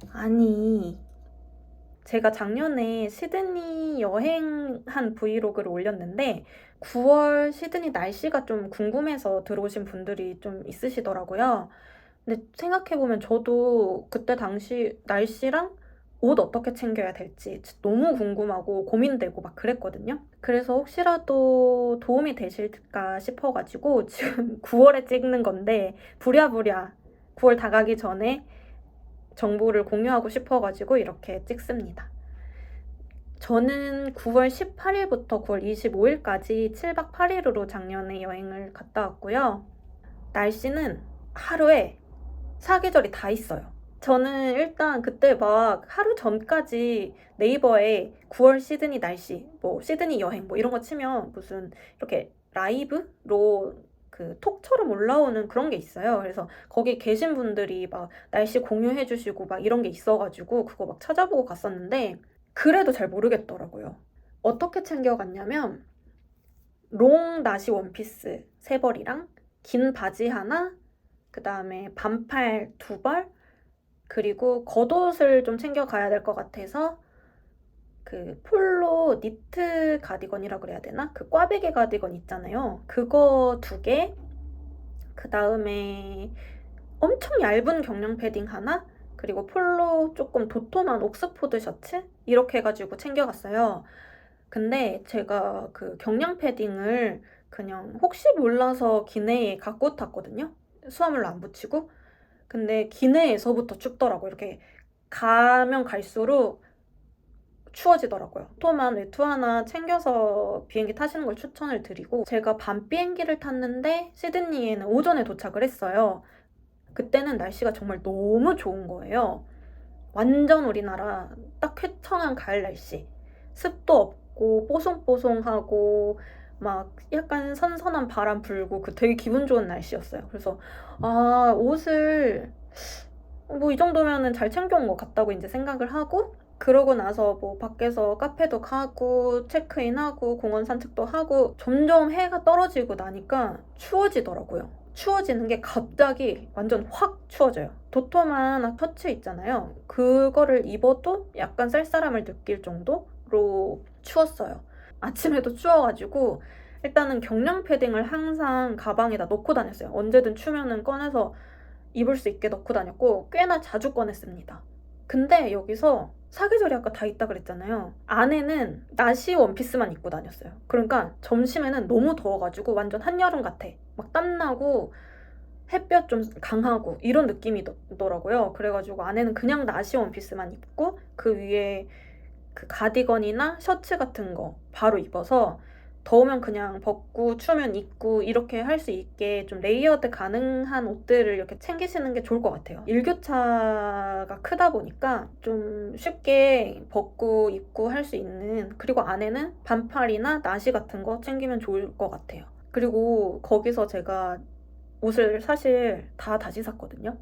아니, 제가 작년에 시드니 여행한 브이로그를 올렸는데 9월 시드니 날씨가 좀 궁금해서 들어오신 분들이 좀 있으시더라고요. 근데 생각해보면 저도 그때 당시 날씨랑 옷 어떻게 챙겨야 될지 너무 궁금하고 고민되고 막 그랬거든요. 그래서 혹시라도 도움이 되실까 싶어가지고 지금 9월에 찍는 건데 부랴부랴 9월 다 가기 전에 정보를 공유하고 싶어가지고 이렇게 찍습니다. 저는 9월 18일부터 9월 25일까지 7박 8일으로 작년에 여행을 갔다 왔고요. 날씨는 하루에 사계절이 다 있어요. 저는 일단 그때 막 하루 전까지 네이버에 9월 시드니 날씨, 뭐 시드니 여행 뭐 이런 거 치면 무슨 이렇게 라이브로 그 톡처럼 올라오는 그런 게 있어요. 그래서 거기 계신 분들이 막 날씨 공유해 주시고 막 이런 게 있어가지고 그거 막 찾아보고 갔었는데 그래도 잘 모르겠더라고요. 어떻게 챙겨갔냐면 롱 나시 원피스 3벌이랑 긴 바지 하나, 그 다음에 반팔 2벌, 그리고 겉옷을 좀 챙겨가야 될 것 같아서 그 폴로 니트 가디건이라고 그래야 되나? 그 꽈배기 가디건 있잖아요. 그거 2개, 그 다음에 엄청 얇은 경량 패딩 하나, 그리고 폴로 조금 도톰한 옥스포드 셔츠 이렇게 해가지고 챙겨갔어요. 근데 제가 그 경량 패딩을 그냥 혹시 몰라서 기내에 갖고 탔거든요. 수화물로 안 붙이고. 근데 기내에서부터 춥더라고요. 이렇게 가면 갈수록 추워지더라고요. 도톰한 외투 하나 챙겨서 비행기 타시는 걸 추천을 드리고 제가 밤 비행기를 탔는데 시드니에는 오전에 도착을 했어요. 그때는 날씨가 정말 너무 좋은 거예요. 완전 우리나라 딱 쾌청한 가을 날씨. 습도 없고 뽀송뽀송하고 막 약간 선선한 바람 불고 그 되게 기분 좋은 날씨였어요. 그래서 아, 옷을 뭐 이 정도면은 잘 챙겨온 것 같다고 이제 생각을 하고 그러고 나서 뭐 밖에서 카페도 가고 체크인하고 공원 산책도 하고 점점 해가 떨어지고 나니까 추워지더라고요. 추워지는 게 갑자기 완전 확 추워져요. 도톰한 셔츠 있잖아요. 그거를 입어도 약간 쌀쌀함을 느낄 정도로 추웠어요. 아침에도 추워가지고 일단은 경량 패딩을 항상 가방에다 넣고 다녔어요. 언제든 추면은 꺼내서 입을 수 있게 넣고 다녔고 꽤나 자주 꺼냈습니다. 근데 여기서 사계절이 아까 다 있다 그랬잖아요. 안에는 나시 원피스만 입고 다녔어요. 그러니까 점심에는 너무 더워가지고 완전 한여름 같아. 막 땀나고 햇볕 좀 강하고 이런 느낌이더라고요. 그래가지고 안에는 그냥 나시 원피스만 입고 그 위에 그 가디건이나 셔츠 같은 거 바로 입어서 더우면 그냥 벗고 추우면 입고 이렇게 할 수 있게 좀 레이어드 가능한 옷들을 이렇게 챙기시는 게 좋을 것 같아요. 일교차가 크다 보니까 좀 쉽게 벗고 입고 할 수 있는, 그리고 안에는 반팔이나 나시 같은 거 챙기면 좋을 것 같아요. 그리고 거기서 제가 옷을 사실 다 다시 샀거든요.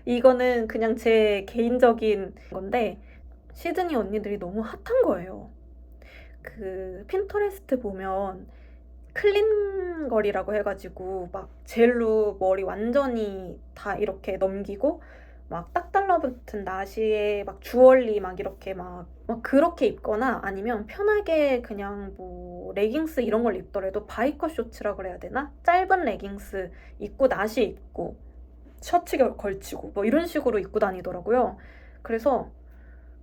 이거는 그냥 제 개인적인 건데 시드니 언니들이 너무 핫한 거예요. 그 핀터레스트 보면 클린걸이라고 해가지고 막 젤로 머리 완전히 다 이렇게 넘기고 막 딱 달라붙은 나시에 막 주얼리 막 이렇게 막 그렇게 입거나 아니면 편하게 그냥 뭐 레깅스 이런 걸 입더라도 바이커 쇼츠라고 그래야 되나? 짧은 레깅스 입고 나시 입고 셔츠 걸치고 뭐 이런 식으로 입고 다니더라고요. 그래서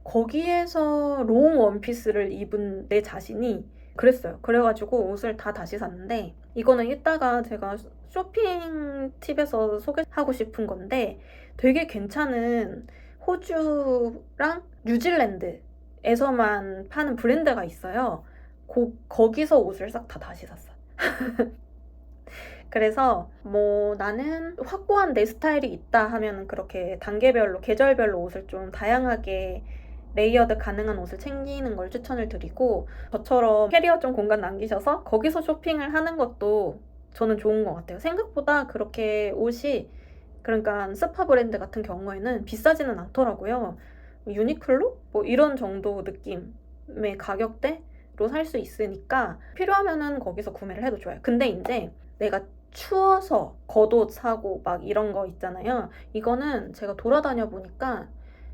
거기에서 롱 원피스를 입은 내 자신이 그랬어요. 그래가지고 옷을 다 다시 샀는데 이거는 이따가 제가 쇼핑 팁에서 소개하고 싶은 건데 되게 괜찮은 호주랑 뉴질랜드에서만 파는 브랜드가 있어요. 거기서 옷을 싹 다 다시 샀어요. 그래서 뭐 나는 확고한 내 스타일이 있다 하면은 그렇게 단계별로 계절별로 옷을 좀 다양하게 레이어드 가능한 옷을 챙기는 걸 추천을 드리고 저처럼 캐리어 좀 공간 남기셔서 거기서 쇼핑을 하는 것도 저는 좋은 것 같아요. 생각보다 그렇게 옷이 그러니까 스파 브랜드 같은 경우에는 비싸지는 않더라고요. 유니클로? 뭐 이런 정도 느낌의 가격대로 살 수 있으니까 필요하면은 거기서 구매를 해도 좋아요. 근데 이제 내가 추워서 겉옷 사고 막 이런 거 있잖아요. 이거는 제가 돌아다녀 보니까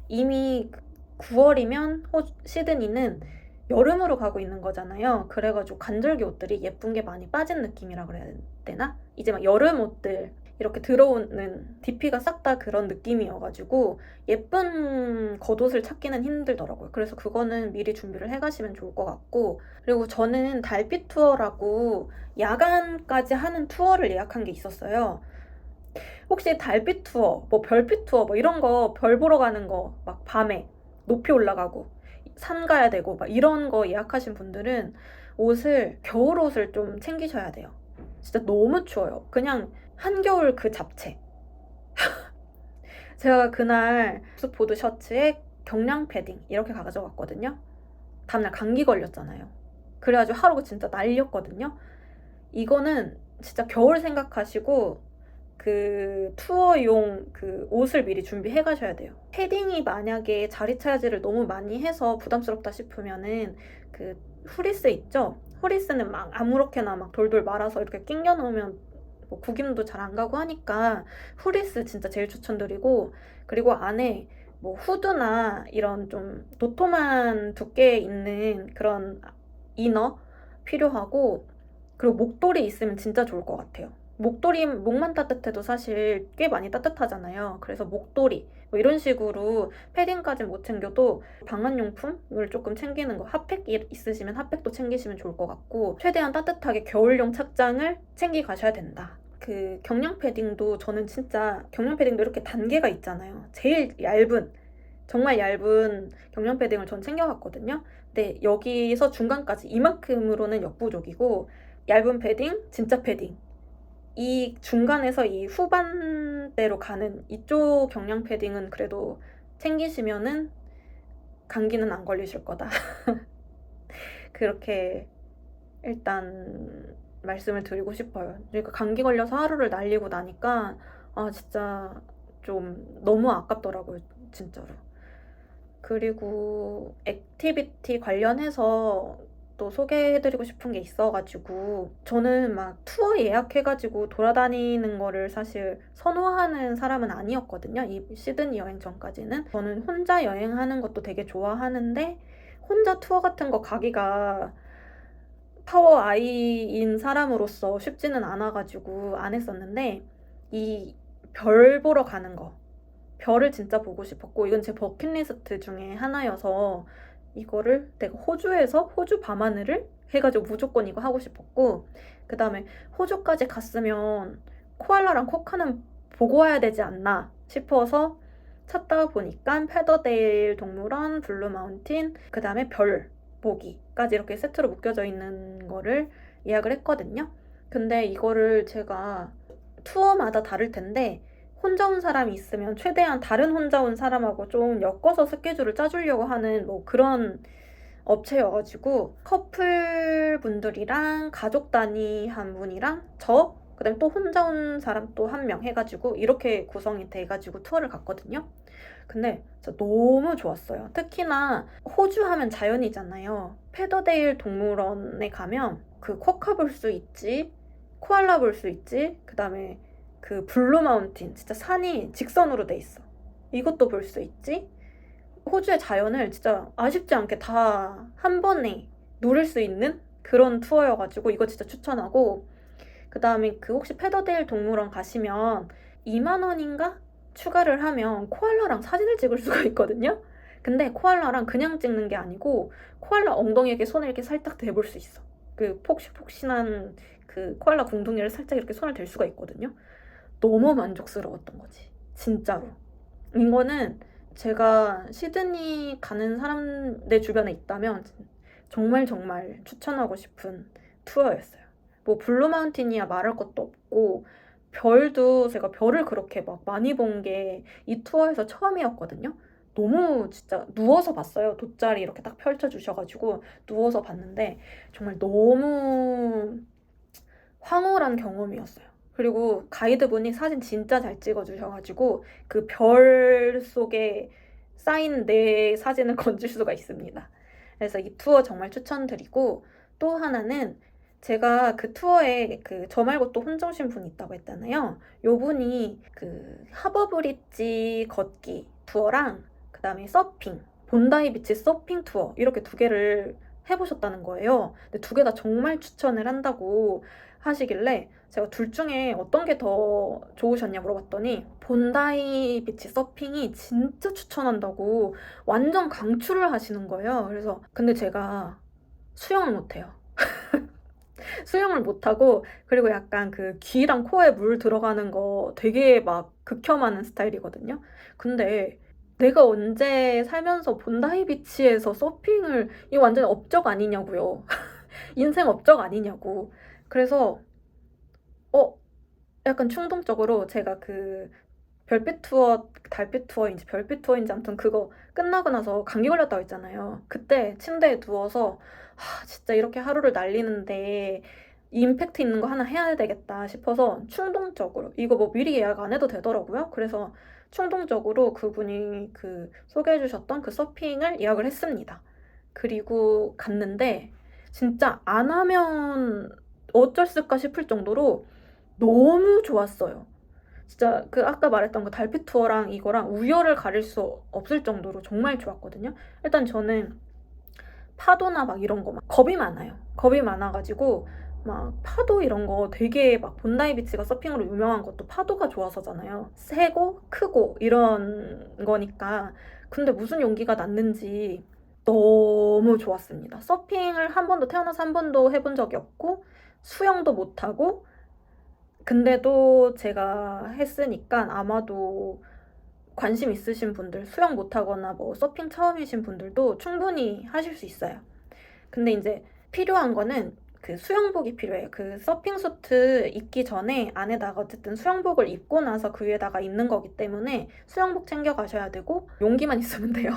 이미 9월이면 시드니는 여름으로 가고 있는 거잖아요. 그래가지고 간절기 옷들이 예쁜 게 많이 빠진 느낌이라 그래야 되나? 이제 막 여름 옷들 이렇게 들어오는 DP가 싹 다 그런 느낌이어가지고 예쁜 겉옷을 찾기는 힘들더라고요. 그래서 그거는 미리 준비를 해가시면 좋을 것 같고, 그리고 저는 달빛 투어라고 야간까지 하는 투어를 예약한 게 있었어요. 혹시 달빛 투어, 뭐 별빛 투어, 뭐 이런 거 별 보러 가는 거 막 밤에 높이 올라가고 산 가야 되고 막 이런 거 예약하신 분들은 겨울 옷을 좀 챙기셔야 돼요. 진짜 너무 추워요. 그냥 한겨울 그 잡채. 제가 그날 옥스포드 셔츠에 경량 패딩 이렇게 가져갔거든요. 다음날 감기 걸렸잖아요. 그래가지고 하루가 진짜 날렸거든요. 이거는 진짜 겨울 생각하시고 그 투어용 그 옷을 미리 준비해 가셔야 돼요. 패딩이 만약에 자리 차지를 너무 많이 해서 부담스럽다 싶으면은 그 후리스 있죠? 후리스는 막 아무렇게나 막 돌돌 말아서 이렇게 낑겨 놓으면 뭐 구김도 잘 안 가고 하니까 후리스 진짜 제일 추천드리고, 그리고 안에 뭐 후드나 이런 좀 도톰한 두께 있는 그런 이너 필요하고, 그리고 목도리 있으면 진짜 좋을 것 같아요. 목만 따뜻해도 사실 꽤 많이 따뜻하잖아요. 그래서 목도리 뭐 이런 식으로 패딩까지는 못 챙겨도 방한용품을 조금 챙기는 거, 핫팩 있으시면 핫팩도 챙기시면 좋을 것 같고, 최대한 따뜻하게 겨울용 착장을 챙기 가셔야 된다. 그 경량 패딩도 저는 진짜 경량 패딩도 이렇게 단계가 있잖아요. 제일 얇은, 정말 얇은 경량 패딩을 전 챙겨갔거든요. 근데 여기서 중간까지 이만큼으로는 역부족이고, 얇은 패딩, 진짜 패딩, 이 중간에서 이 후반대로 가는 이쪽 경량 패딩은 그래도 챙기시면은 감기는 안 걸리실 거다. 그렇게 일단 말씀을 드리고 싶어요. 그러니까 감기 걸려서 하루를 날리고 나니까 진짜 좀 너무 아깝더라고요, 진짜로. 그리고 액티비티 관련해서 또 소개해드리고 싶은 게 있어가지고, 저는 막 투어 예약해가지고 돌아다니는 거를 사실 선호하는 사람은 아니었거든요. 이 시드니 여행 전까지는. 저는 혼자 여행하는 것도 되게 좋아하는데 혼자 투어 같은 거 가기가 파워 아이인 사람으로서 쉽지는 않아가지고 안 했었는데, 이 별 보러 가는 거, 별을 진짜 보고 싶었고, 이건 제 버킷리스트 중에 하나여서 이거를 내가 호주에서 호주 밤하늘을 해가지고 무조건 이거 하고 싶었고, 그 다음에 호주까지 갔으면 코알라랑 코카는 보고 와야 되지 않나 싶어서 찾다 보니까 페더데일 동물원, 블루 마운틴, 그 다음에 별 보기까지 이렇게 세트로 묶여져 있는 거를 예약을 했거든요. 근데 이거를 제가 투어마다 다를 텐데, 혼자 온 사람이 있으면 최대한 다른 혼자 온 사람하고 좀 엮어서 스케줄을 짜주려고 하는 뭐 그런 업체여가지고, 커플 분들이랑 가족 단위 한 분이랑 그다음에 또 혼자 온 사람 또 한 명 해가지고 이렇게 구성이 돼가지고 투어를 갔거든요. 근데 진짜 너무 좋았어요. 특히나 호주 하면 자연이잖아요. 페더데일 동물원에 가면 그 쿼카 볼 수 있지, 코알라 볼 수 있지, 그 다음에 그 블루 마운틴, 진짜 산이 직선으로 돼 있어. 이것도 볼 수 있지. 호주의 자연을 진짜 아쉽지 않게 다 한 번에 누릴 수 있는 그런 투어여가지고 이거 진짜 추천하고, 그 다음에 그 혹시 페더데일 동물원 가시면 2만 원인가 추가를 하면 코알라랑 사진을 찍을 수가 있거든요. 근데 코알라랑 그냥 찍는 게 아니고 코알라 엉덩이에 손을 이렇게 살짝 대볼 수 있어. 그 폭신폭신한 그 코알라 궁둥이를 살짝 이렇게 손을 댈 수가 있거든요. 너무 만족스러웠던 거지, 진짜로. 이거는 제가 시드니 가는 사람 내 주변에 있다면 정말 정말 추천하고 싶은 투어였어요. 뭐 블루 마운틴이야 말할 것도 없고, 별도 제가 별을 그렇게 막 많이 본 게 이 투어에서 처음이었거든요. 너무 진짜 누워서 봤어요. 돗자리 이렇게 딱 펼쳐주셔가지고 누워서 봤는데 정말 너무 황홀한 경험이었어요. 그리고 가이드분이 사진 진짜 잘 찍어주셔가지고 그 별 속에 쌓인 내 사진을 건질 수가 있습니다. 그래서 이 투어 정말 추천드리고, 또 하나는 제가 그 투어에 그 저 말고 또 혼자 오신 분이 있다고 했잖아요. 요 분이 그 하버브릿지 걷기 투어랑 그다음에 서핑, 본다이 비치 서핑 투어 이렇게 두 개를 해보셨다는 거예요. 근데 두 개 다 정말 추천을 한다고 하시길래 제가 둘 중에 어떤 게 더 좋으셨냐 물어봤더니 본다이 비치 서핑이 진짜 추천한다고 완전 강추를 하시는 거예요. 그래서 근데 제가 수영을 못해요. 수영을 못하고 그리고 약간 그 귀랑 코에 물 들어가는 거 되게 막 극혐하는 스타일이거든요. 근데 내가 언제 살면서 본다이 비치에서 서핑을 이거 완전 업적 아니냐고요. 인생 업적 아니냐고. 그래서 약간 충동적으로 제가 그 별빛 투어, 달빛 투어인지 별빛 투어인지 아무튼 그거 끝나고 나서 감기 걸렸다고 했잖아요. 그때 침대에 누워서 진짜 이렇게 하루를 날리는데 임팩트 있는 거 하나 해야 되겠다 싶어서 충동적으로 이거 뭐 미리 예약 안 해도 되더라고요. 그래서 충동적으로 그분이 그 소개해 주셨던 그 서핑을 예약을 했습니다. 그리고 갔는데 진짜 안 하면 어쩔까 싶을 정도로 너무 좋았어요. 진짜 그 아까 말했던 그 달빛 투어랑 이거랑 우열을 가릴 수 없을 정도로 정말 좋았거든요. 일단 저는 파도나 막 이런 거 막 겁이 많아요. 겁이 많아가지고 막 파도 이런 거 되게 막 본다이 비치가 서핑으로 유명한 것도 파도가 좋아서잖아요. 세고 크고 이런 거니까. 근데 무슨 용기가 났는지 너무 좋았습니다. 서핑을 한 번도 태어나서 한 번도 해본 적이 없고 수영도 못하고 근데도 제가 했으니까 아마도 관심 있으신 분들, 수영 못하거나 뭐 서핑 처음이신 분들도 충분히 하실 수 있어요. 근데 이제 필요한 거는 그 수영복이 필요해요. 그 서핑 수트 입기 전에 안에다가 어쨌든 수영복을 입고 나서 그 위에다가 입는 거기 때문에 수영복 챙겨 가셔야 되고 용기만 있으면 돼요.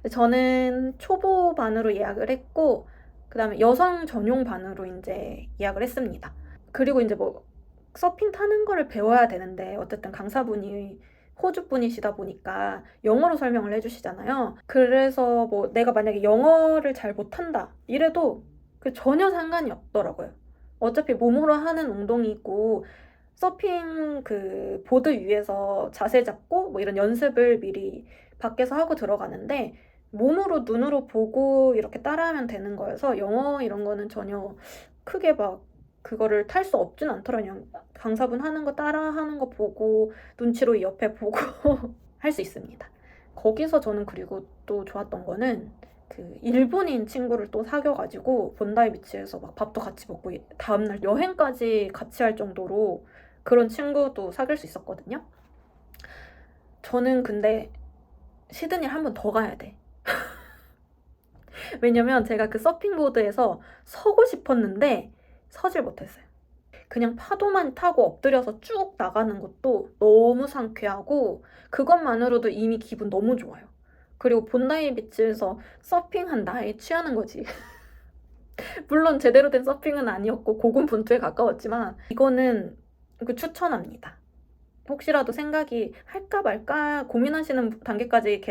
저는 초보 반으로 예약을 했고 그다음에 여성 전용 반으로 이제 예약을 했습니다. 그리고 이제 뭐 서핑 타는 거를 배워야 되는데 어쨌든 강사분이 호주 분이시다 보니까 영어로 설명을 해주시잖아요. 그래서 뭐 내가 만약에 영어를 잘 못한다 이래도 그 전혀 상관이 없더라고요. 어차피 몸으로 하는 운동이고 서핑 그 보드 위에서 자세 잡고 뭐 이런 연습을 미리 밖에서 하고 들어가는데 몸으로 눈으로 보고 이렇게 따라하면 되는 거여서 영어 이런 거는 전혀 크게 막 그거를 탈 수 없진 않더라고요. 그냥 강사분 하는 거 따라하는 거 보고 눈치로 옆에 보고 할 수 있습니다. 거기서 저는 그리고 또 좋았던 거는 그 일본인 친구를 또 사귀어가지고 본다이 비치에서 막 밥도 같이 먹고 다음날 여행까지 같이 할 정도로 그런 친구도 사귈 수 있었거든요. 저는 근데 시드니를 한 번 더 가야 돼. 왜냐면 제가 그 서핑보드에서 서고 싶었는데 서질 못했어요. 그냥 파도만 타고 엎드려서 쭉 나가는 것도 너무 상쾌하고 그것만으로도 이미 기분 너무 좋아요. 그리고 본다이 비치에서 서핑한 나에 취하는 거지. 물론 제대로 된 서핑은 아니었고 고군분투에 가까웠지만 이거는 그 추천합니다. 혹시라도 생각이 할까 말까 고민하시는 단계까지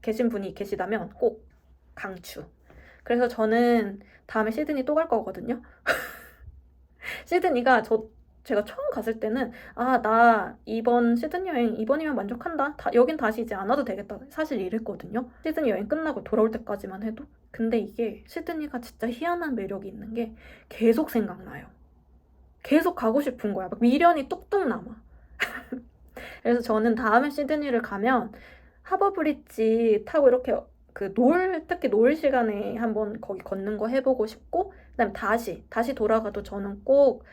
계신 분이 계시다면 꼭 강추. 그래서 저는 다음에 시드니 또 갈 거거든요. 시드니가 제가 처음 갔을 때는 나 이번 시드니 여행 이번이면 만족한다. 여긴 다시 이제 안 와도 되겠다. 사실 이랬거든요. 시드니 여행 끝나고 돌아올 때까지만 해도. 근데 이게 시드니가 진짜 희한한 매력이 있는 게 계속 생각나요. 계속 가고 싶은 거야. 막 미련이 뚝뚝 남아. 그래서 저는 다음에 시드니를 가면 하버브릿지 타고 이렇게 특히 노을 시간에 한번 거기 걷는 거 해보고 싶고, 그다음에 다시 돌아가도 저는 꼭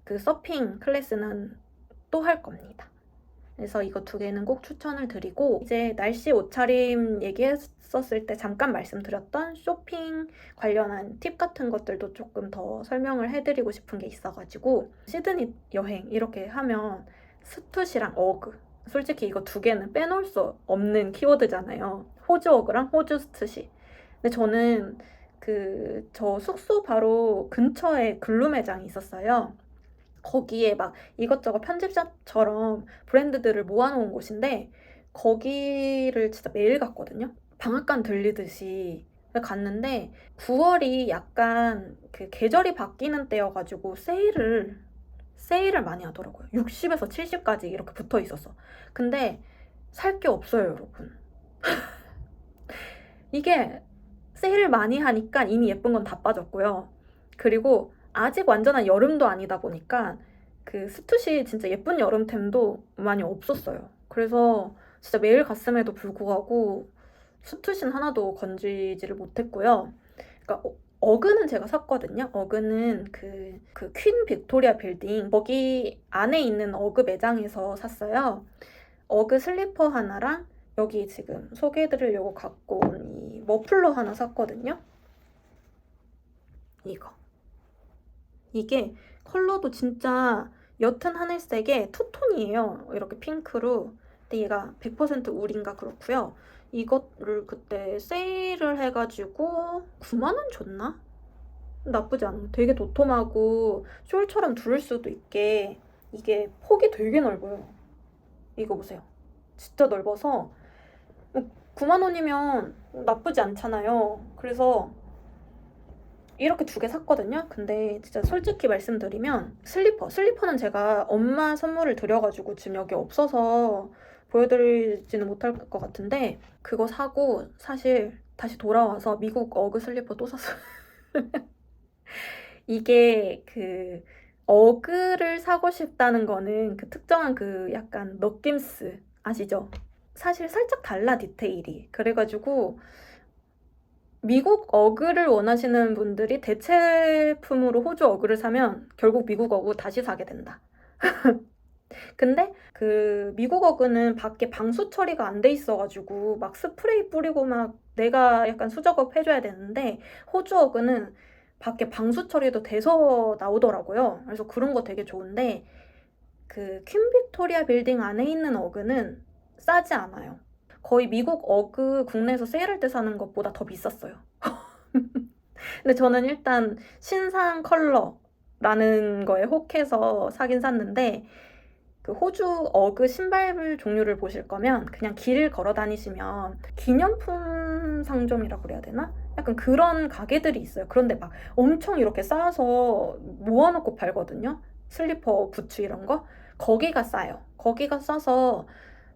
그 서핑 클래스는 또 할 겁니다. 그래서 이거 두 개는 꼭 추천을 드리고, 이제 날씨 옷차림 얘기했었을 때 잠깐 말씀드렸던 쇼핑 관련한 팁 같은 것들도 조금 더 설명을 해드리고 싶은 게 있어가지고, 시드니 여행 이렇게 하면 스투시랑 어그, 솔직히 이거 두 개는 빼놓을 수 없는 키워드잖아요. 호주 어그랑 호주 스투시. 근데 저는 저 숙소 바로 근처에 글루 매장이 있었어요. 거기에 막 이것저것 편집샵처럼 브랜드들을 모아놓은 곳인데 거기를 진짜 매일 갔거든요. 방앗간 들리듯이 갔는데 9월이 약간 그 계절이 바뀌는 때여가지고 세일을 많이 하더라고요. 60에서 70까지 이렇게 붙어 있었어. 근데 살 게 없어요, 여러분. 이게 세일을 많이 하니까 이미 예쁜 건 다 빠졌고요. 그리고 아직 완전한 여름도 아니다 보니까 그 스투시 진짜 예쁜 여름템도 많이 없었어요. 그래서 진짜 매일 갔음에도 불구하고 스투시는 하나도 건지지를 못했고요. 그러니까 어그는 제가 샀거든요. 어그는 그 퀸 빅토리아 빌딩 거기 안에 있는 어그 매장에서 샀어요. 어그 슬리퍼 하나랑 여기 지금 소개해드리려고 갖고 온 이 머플러 하나 샀거든요. 이게 컬러도 진짜 옅은 하늘색의 투톤이에요. 이렇게 핑크로. 근데 얘가 100% 울인가 그렇고요. 이거를 그때 세일을 해가지고 9만원 줬나? 나쁘지 않아. 되게 도톰하고 숄처럼 두를 수도 있게 이게 폭이 되게 넓어요. 이거 보세요. 진짜 넓어서 9만원이면 나쁘지 않잖아요. 그래서 이렇게 2개 샀거든요. 근데 진짜 솔직히 말씀드리면 슬리퍼는 제가 엄마 선물을 드려가지고 지금 여기 없어서 보여드리지는 못할 것 같은데 그거 사고 사실 다시 돌아와서 미국 어그 슬리퍼 또 샀어요. 이게 그 어그를 사고 싶다는 거는 그 특정한 그 약간 느낌스 아시죠? 사실 살짝 달라 디테일이. 그래가지고 미국 어그를 원하시는 분들이 대체품으로 호주 어그를 사면 결국 미국 어그 다시 사게 된다. 근데 그 미국 어그는 밖에 방수 처리가 안 돼 있어가지고 막 스프레이 뿌리고 막 내가 약간 수작업 해줘야 되는데 호주 어그는 밖에 방수 처리도 돼서 나오더라고요. 그래서 그런 거 되게 좋은데 그 퀸 빅토리아 빌딩 안에 있는 어그는 싸지 않아요. 거의 미국 어그 국내에서 세일할 때 사는 것보다 더 비쌌어요. 근데 저는 일단 신상 컬러라는 거에 혹해서 사긴 샀는데 그 호주 어그 신발 종류를 보실 거면 그냥 길 걸어 다니시면 기념품 상점이라고 그래야 되나? 약간 그런 가게들이 있어요. 그런데 막 엄청 이렇게 쌓아서 모아놓고 팔거든요. 슬리퍼, 부츠 이런 거. 거기가 싸요. 거기가 싸서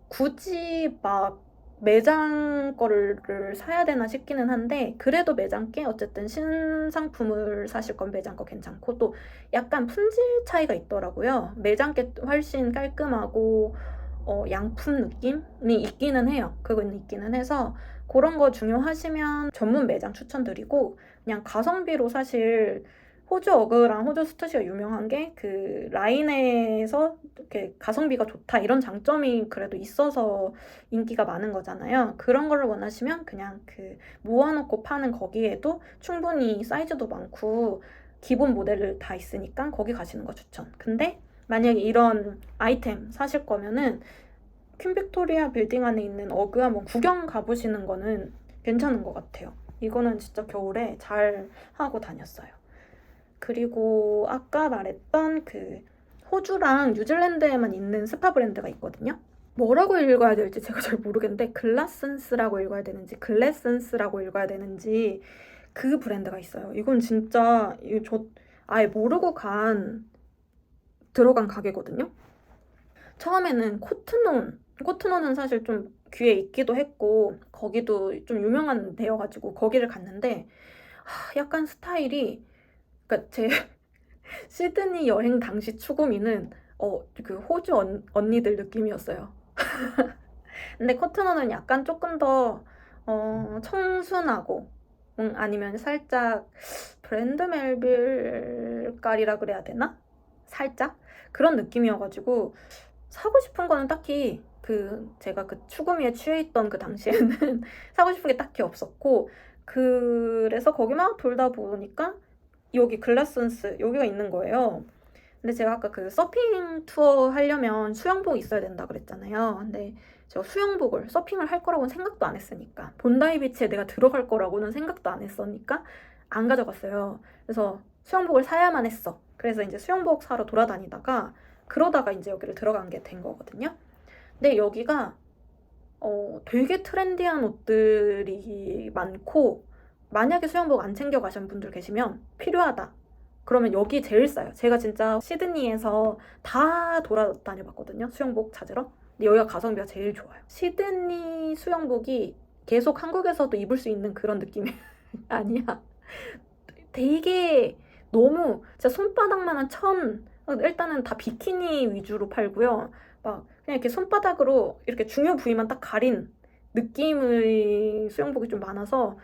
굳이 막 매장 거를 사야 되나 싶기는 한데 그래도 매장 게 어쨌든 신상품을 사실 건 매장 거 괜찮고 또 약간 품질 차이가 있더라고요. 매장 게 훨씬 깔끔하고 양품 느낌이 있기는 해요. 그건 있기는 해서 그런 거 중요하시면 전문 매장 추천드리고 그냥 가성비로 사실 호주 어그랑 호주 스투시가 유명한 게 그 라인에서 이렇게 가성비가 좋다 이런 장점이 그래도 있어서 인기가 많은 거잖아요. 그런 거를 원하시면 그냥 그 모아놓고 파는 거기에도 충분히 사이즈도 많고 기본 모델을 다 있으니까 거기 가시는 거 추천. 근데 만약에 이런 아이템 사실 거면은 퀸 빅토리아 빌딩 안에 있는 어그 한번 구경 가보시는 거는 괜찮은 것 같아요. 이거는 진짜 겨울에 잘 하고 다녔어요. 그리고 아까 말했던 그 호주랑 뉴질랜드에만 있는 스파 브랜드가 있거든요. 뭐라고 읽어야 될지 제가 잘 모르겠는데 글라센스라고 읽어야 되는지 글래센스라고 읽어야 되는지 그 브랜드가 있어요. 이건 진짜 저 아예 모르고 들어간 가게거든요. 처음에는 코트논은 사실 좀 귀에 있기도 했고 거기도 좀 유명한 데여가지고 거기를 갔는데 약간 스타일이 그러니까 제 시드니 여행 당시 추구미는 그 호주 언니들 느낌이었어요. 근데 코트너는 약간 조금 더 청순하고 아니면 살짝 브랜드 멜빌 깔이라 그래야 되나? 살짝 그런 느낌이어가지고 사고 싶은 거는 딱히 제가 그 추구미에 취해 있던 그 당시에는 사고 싶은 게 딱히 없었고 그래서 거기 막 돌다 보니까 여기 글라센스 여기가 있는 거예요. 근데 제가 아까 그 서핑 투어 하려면 수영복 있어야 된다 그랬잖아요. 근데 제가 수영복을 서핑을 할 거라고는 생각도 안 했으니까 본다이 비치에 내가 들어갈 거라고는 생각도 안 했으니까 안 가져갔어요. 그래서 수영복을 사야만 했어. 그래서 이제 수영복 사러 돌아다니다가 그러다가 이제 여기를 들어간 게 된 거거든요. 근데 여기가 되게 트렌디한 옷들이 많고 만약에 수영복 안 챙겨 가신 분들 계시면 필요하다. 그러면 여기 제일 싸요. 제가 진짜 시드니에서 다 돌아다녀 봤거든요. 수영복 찾으러. 근데 여기가 가성비가 제일 좋아요. 시드니 수영복이 계속 한국에서도 입을 수 있는 그런 느낌이 아니야. 되게 너무 진짜 손바닥만한 일단은 다 비키니 위주로 팔고요. 막 그냥 이렇게 손바닥으로 이렇게 중요 부위만 딱 가린 느낌의 수영복이 좀 많아서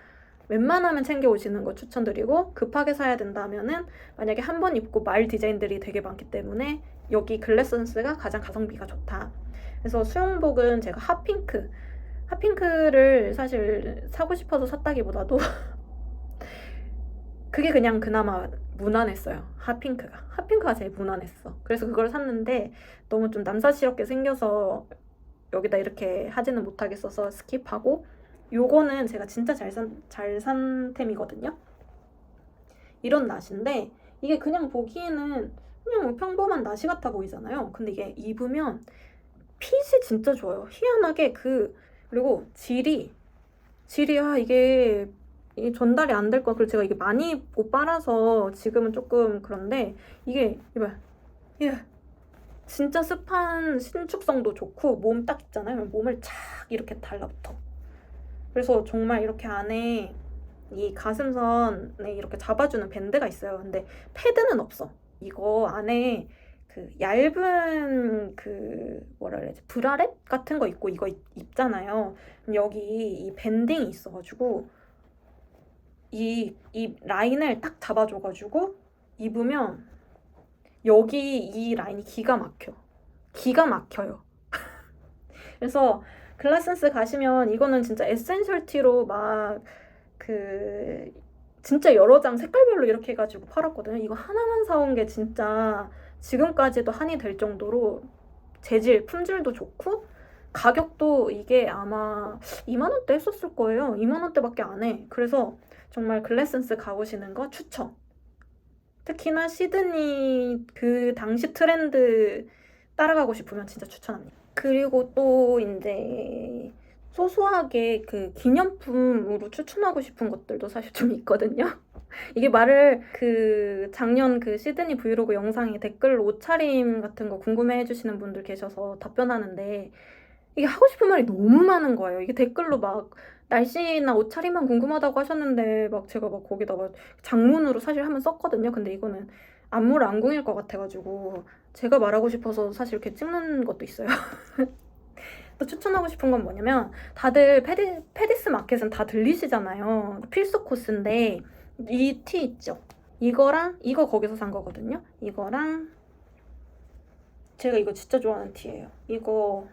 웬만하면 챙겨 오시는 거 추천드리고, 급하게 사야 된다면은 만약에 한 번 입고 말 디자인들이 되게 많기 때문에 여기 글래선스가 가장 가성비가 좋다. 그래서 수영복은 제가 핫핑크를 사실 사고 싶어서 샀다기보다도 그게 그냥 그나마 무난했어요. 핫핑크가 제일 무난했어. 그래서 그걸 샀는데 너무 좀 남사스럽게 생겨서 여기다 이렇게 하지는 못하겠어서 스킵하고, 요거는 제가 진짜 잘 산 템이거든요. 이런 나시인데 이게 그냥 보기에는 그냥 평범한 나시 같아 보이잖아요. 근데 이게 입으면 핏이 진짜 좋아요. 희한하게 그리고 질이 이게 전달이 안 될 거야. 그리고 제가 이게 많이 입고 빨아서 지금은 조금 그런데 이게 이봐, 예, 진짜 습한 신축성도 좋고 몸 딱 있잖아요. 몸을 착 이렇게 달라붙어. 그래서 정말 이렇게 안에 이 가슴선에 이렇게 잡아주는 밴드가 있어요. 근데 패드는 없어. 이거 안에 그 얇은 뭐라 그래야지, 브라렛 같은 거 있고 이거 입잖아요. 여기 이 밴딩이 있어가지고 이 라인을 딱 잡아줘가지고 입으면 여기 이 라인이 기가 막혀요. 그래서 글라센스 가시면 이거는 진짜 에센셜 티로 막 진짜 여러 장 색깔별로 이렇게 해가지고 팔았거든요. 이거 하나만 사온 게 진짜 지금까지도 한이 될 정도로 재질, 품질도 좋고 가격도 이게 아마 2만 원대 했었을 거예요. 2만 원대밖에 안 해. 그래서 정말 글래센스 가보시는 거 추천. 특히나 시드니 그 당시 트렌드 따라가고 싶으면 진짜 추천합니다. 그리고 또 이제 소소하게 그 기념품으로 추천하고 싶은 것들도 사실 좀 있거든요. 이게 말을 작년 시드니 브이로그 영상에 댓글로 옷차림 같은 거 궁금해 해주시는 분들 계셔서 답변하는데 이게 하고 싶은 말이 너무 많은 거예요. 이게 댓글로 막 날씨나 옷차림만 궁금하다고 하셨는데 막 제가 막 거기다가 장문으로 사실 한번 썼거든요. 근데 이거는 안무랑궁일 것 같아가지고 제가 말하고 싶어서 사실 이렇게 찍는 것도 있어요. 또 추천하고 싶은 건 뭐냐면 다들 페디스 마켓은 다 들리시잖아요. 필수 코스인데 이 티 있죠? 이거랑 이거 거기서 산 거거든요. 이거랑 제가 이거 진짜 좋아하는 티예요. 이거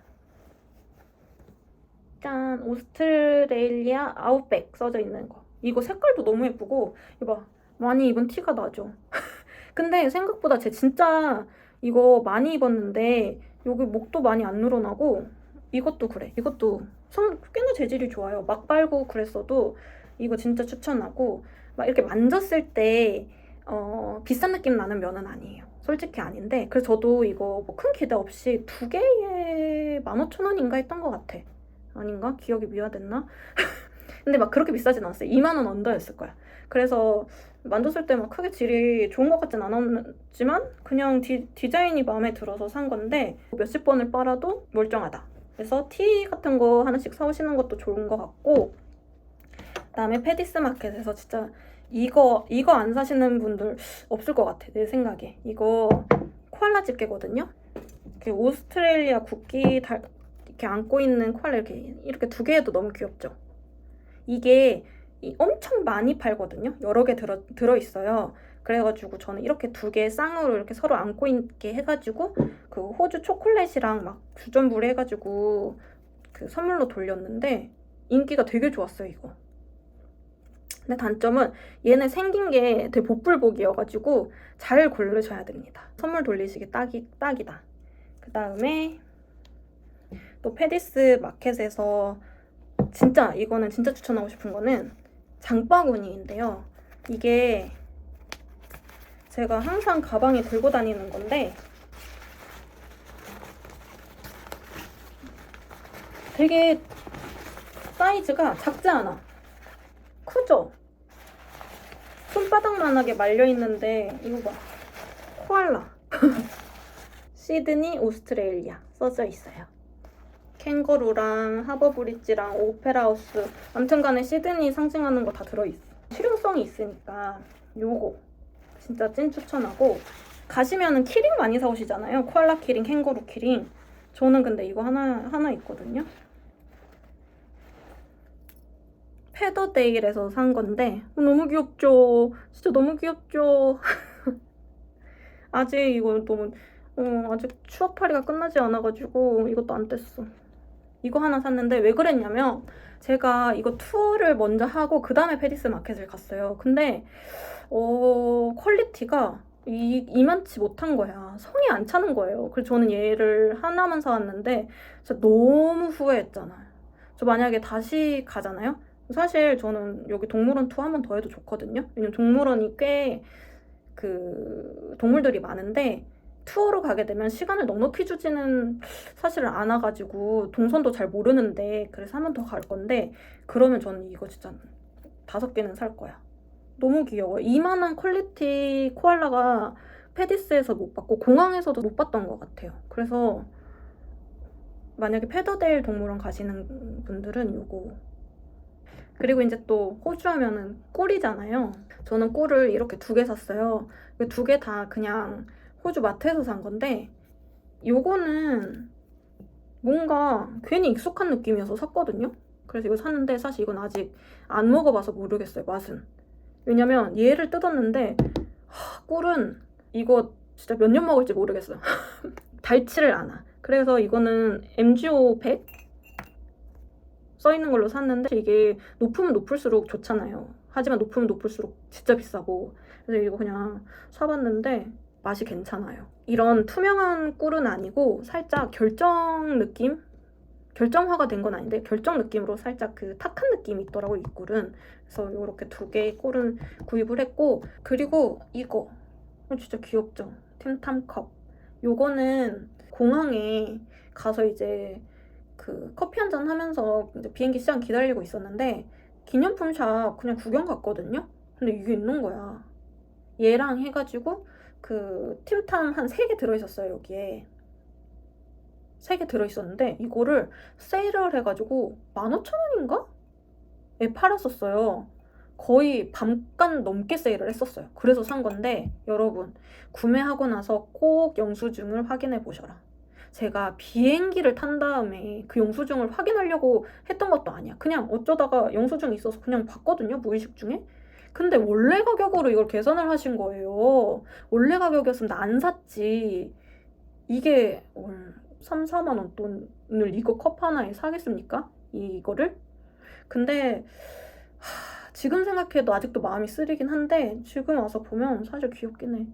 짠, 오스트레일리아 아웃백 써져 있는 거. 이거 색깔도 너무 예쁘고 이거 많이 입은 티가 나죠. 근데 생각보다 제 진짜 이거 많이 입었는데 여기 목도 많이 안 늘어나고 이것도 그래. 이것도 꽤나 재질이 좋아요. 막 빨고 그랬어도 이거 진짜 추천하고 막 이렇게 만졌을 때 비싼 느낌 나는 면은 아니에요. 솔직히 아닌데 그래서 저도 이거 뭐 큰 기대 없이 2개에 15,000원인가 했던 것 같아. 아닌가? 기억이 미화됐나? 근데 막 그렇게 비싸진 않았어요. 2만 원 언더였을 거야. 그래서 만졌을 때 막 크게 질이 좋은 것 같진 않았지만 그냥 디자인이 마음에 들어서 산 건데 몇십 번을 빨아도 멀쩡하다. 그래서 티 같은 거 하나씩 사오시는 것도 좋은 것 같고, 그다음에 페디스 마켓에서 진짜 이거 안 사시는 분들 없을 것 같아. 내 생각에. 이거 코알라 집게거든요. 이렇게 오스트레일리아 국기 이렇게 안고 있는 코알라 이렇게 2개 해도 너무 귀엽죠. 이게 엄청 많이 팔거든요. 여러 개 들어있어요. 그래가지고 저는 이렇게 2개 쌍으로 이렇게 서로 안고 있게 해가지고 그 호주 초콜릿이랑 막 주전부리 해가지고 선물로 돌렸는데 인기가 되게 좋았어요, 이거. 근데 단점은 얘는 생긴 게 되게 복불복이어가지고 잘 고르셔야 됩니다. 선물 돌리시기 딱이다. 그 다음에 또 페디스 마켓에서 진짜 이거는 진짜 추천하고 싶은 거는 장바구니인데요. 이게 제가 항상 가방에 들고 다니는 건데 되게 사이즈가 작지 않아. 크죠? 손바닥만하게 말려있는데 이거 봐. 코알라. 시드니 오스트레일리아 써져 있어요. 캥거루랑 하버브리지랑 오페라하우스 아무튼간에 시드니 상징하는 거 다 들어있어. 실용성이 있으니까 요거 진짜 찐 추천하고, 가시면은 키링 많이 사오시잖아요. 코알라 키링, 캥거루 키링. 저는 근데 이거 하나 있거든요. 페더데일에서 산 건데 너무 귀엽죠? 진짜 너무 귀엽죠? 아직 이거 너무 아직 추억팔이가 끝나지 않아가지고 이것도 안 뗐어. 이거 하나 샀는데 왜 그랬냐면 제가 이거 투어를 먼저 하고 그 다음에 페리스 마켓을 갔어요. 근데 퀄리티가 이만치 못한 거야. 성이 안 차는 거예요. 그래서 저는 얘를 하나만 사왔는데 진짜 너무 후회했잖아요. 저 만약에 다시 가잖아요? 사실 저는 여기 동물원 투어 한 번 더 해도 좋거든요. 왜냐면 동물원이 꽤 그 동물들이 많은데 투어로 가게 되면 시간을 넉넉히 주지는 사실은 않아가지고 동선도 잘 모르는데, 그래서 한 번 더 갈 건데 그러면 저는 이거 진짜 5개는 살 거야. 너무 귀여워. 이만한 퀄리티 코알라가 페디스에서 못 봤고 공항에서도 못 봤던 것 같아요. 그래서 만약에 페더데일 동물원 가시는 분들은 요거. 그리고 이제 또 호주 하면은 꿀이잖아요. 저는 꿀을 이렇게 2개 샀어요. 2개 다 그냥 호주 마트에서 산 건데 요거는 뭔가 괜히 익숙한 느낌이어서 샀거든요. 그래서 이거 샀는데 사실 이건 아직 안 먹어봐서 모르겠어요, 맛은. 왜냐면 얘를 뜯었는데 꿀은 이거 진짜 몇 년 먹을지 모르겠어요. 달지를 않아. 그래서 이거는 MGO 100 써있는 걸로 샀는데 이게 높으면 높을수록 좋잖아요. 하지만 높으면 높을수록 진짜 비싸고, 그래서 이거 그냥 사봤는데 맛이 괜찮아요. 이런 투명한 꿀은 아니고 살짝 결정 느낌? 결정화가 된 건 아닌데 결정 느낌으로 살짝 그 탁한 느낌이 있더라고요, 이 꿀은. 그래서 이렇게 2개의 꿀은 구입을 했고, 그리고 이거 진짜 귀엽죠? 틴탐컵. 요거는 공항에 가서 이제 그 커피 한잔 하면서 이제 비행기 시간 기다리고 있었는데 기념품 샵 그냥 구경 갔거든요? 근데 이게 있는 거야. 얘랑 해가지고 그 틴탐 한 3개 들어있었어요, 여기에. 3개 들어있었는데 이거를 세일을 해가지고 15,000원인가? 에 팔았었어요. 거의 반값 넘게 세일을 했었어요. 그래서 산 건데 여러분, 구매하고 나서 꼭 영수증을 확인해 보셔라. 제가 비행기를 탄 다음에 그 영수증을 확인하려고 했던 것도 아니야. 그냥 어쩌다가 영수증이 있어서 그냥 봤거든요, 무의식 중에. 근데 원래 가격으로 이걸 계산을 하신 거예요. 원래 가격이었으면 나 안 샀지. 이게 3, 4만 원 돈을 이거 컵 하나에 사겠습니까? 이거를? 근데 지금 생각해도 아직도 마음이 쓰리긴 한데 지금 와서 보면 사실 귀엽긴 해.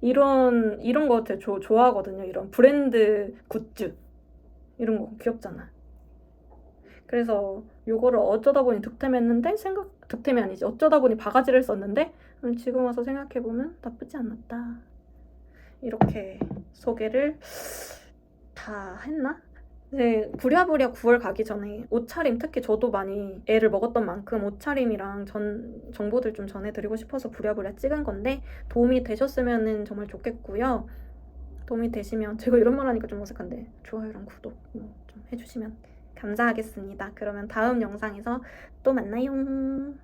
이런 거 되게 좋아하거든요. 이런 브랜드 굿즈 이런 거 귀엽잖아. 그래서 요거를 어쩌다 보니 득템했는데 득템이 아니지, 어쩌다 보니 바가지를 썼는데 지금 와서 생각해보면 나쁘지 않았다. 이렇게 소개를 다 했나? 네, 부랴부랴 9월 가기 전에 옷차림, 특히 저도 많이 애를 먹었던 만큼 옷차림이랑 정보들 좀 전해드리고 싶어서 부랴부랴 찍은 건데 도움이 되셨으면 정말 좋겠고요. 도움이 되시면, 제가 이런 말 하니까 좀 어색한데 좋아요랑 구독 좀 해주시면 감사하겠습니다. 그러면 다음 영상에서 또 만나요.